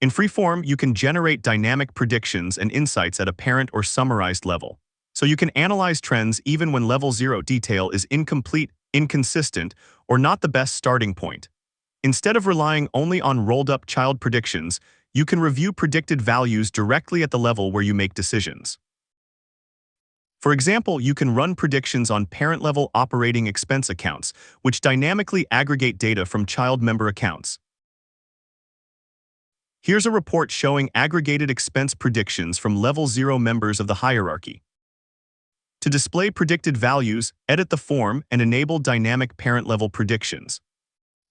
In FreeForm, you can generate dynamic predictions and insights at a parent or summarized level. So you can analyze trends even when level 0 detail is incomplete, inconsistent, or not the best starting point. Instead of relying only on rolled-up child predictions, you can review predicted values directly at the level where you make decisions. For example, you can run predictions on parent-level operating expense accounts, which dynamically aggregate data from child member accounts. Here's a report showing aggregated expense predictions from level 0 members of the hierarchy. To display predicted values, edit the form and enable dynamic parent-level predictions.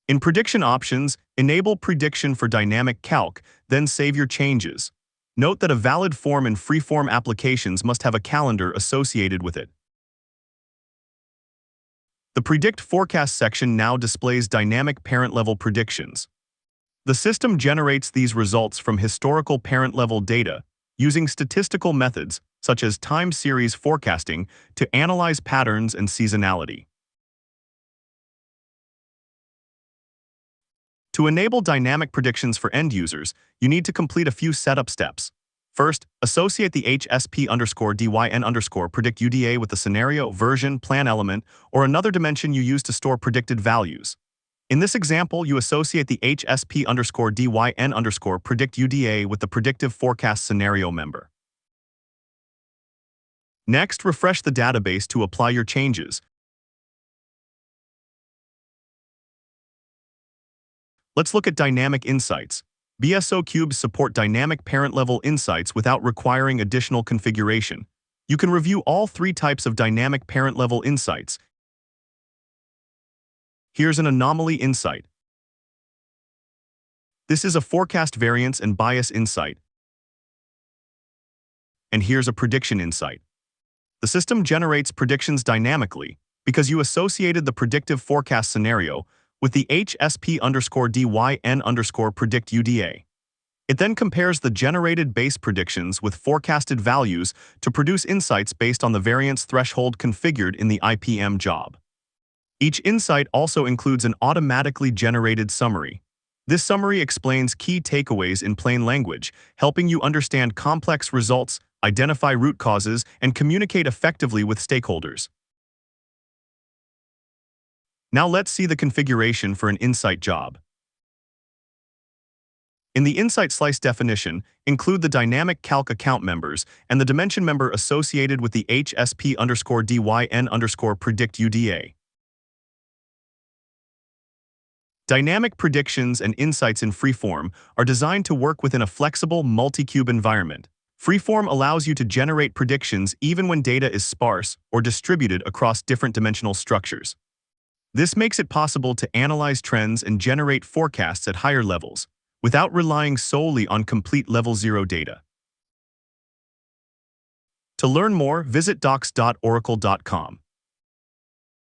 In Prediction Options, enable Prediction for Dynamic Calc, then save your changes. Note that a valid form in FreeForm applications must have a calendar associated with it. The Predict Forecast section now displays dynamic parent-level predictions. The system generates these results from historical parent-level data, using statistical methods, such as time series forecasting, to analyze patterns and seasonality. To enable dynamic predictions for end users, you need to complete a few setup steps. First, associate the HSP_DYN_ predict UDA with the scenario, version, plan element, or another dimension you use to store predicted values. In this example, you associate the HSP_DYN_ predict UDA with the predictive forecast scenario member. Next, refresh the database to apply your changes. Let's look at dynamic insights. BSO cubes support dynamic parent-level insights without requiring additional configuration. You can review all three types of dynamic parent-level insights. Here's an anomaly insight. This is a forecast variance and bias insight. And here's a prediction insight. The system generates predictions dynamically because you associated the predictive forecast scenario with the HSP_DYN_ predict UDA. It then compares the generated base predictions with forecasted values to produce insights based on the variance threshold configured in the IPM job. Each insight also includes an automatically generated summary. This summary explains key takeaways in plain language, helping you understand complex results, identify root causes, and communicate effectively with stakeholders. Now let's see the configuration for an insight job. In the insight slice definition, include the dynamic calc account members and the dimension member associated with the HSP_DYN_ predict UDA. Dynamic predictions and insights in FreeForm are designed to work within a flexible multi-cube environment. FreeForm allows you to generate predictions even when data is sparse or distributed across different dimensional structures. This makes it possible to analyze trends and generate forecasts at higher levels, without relying solely on complete level 0 data. To learn more, visit docs.oracle.com.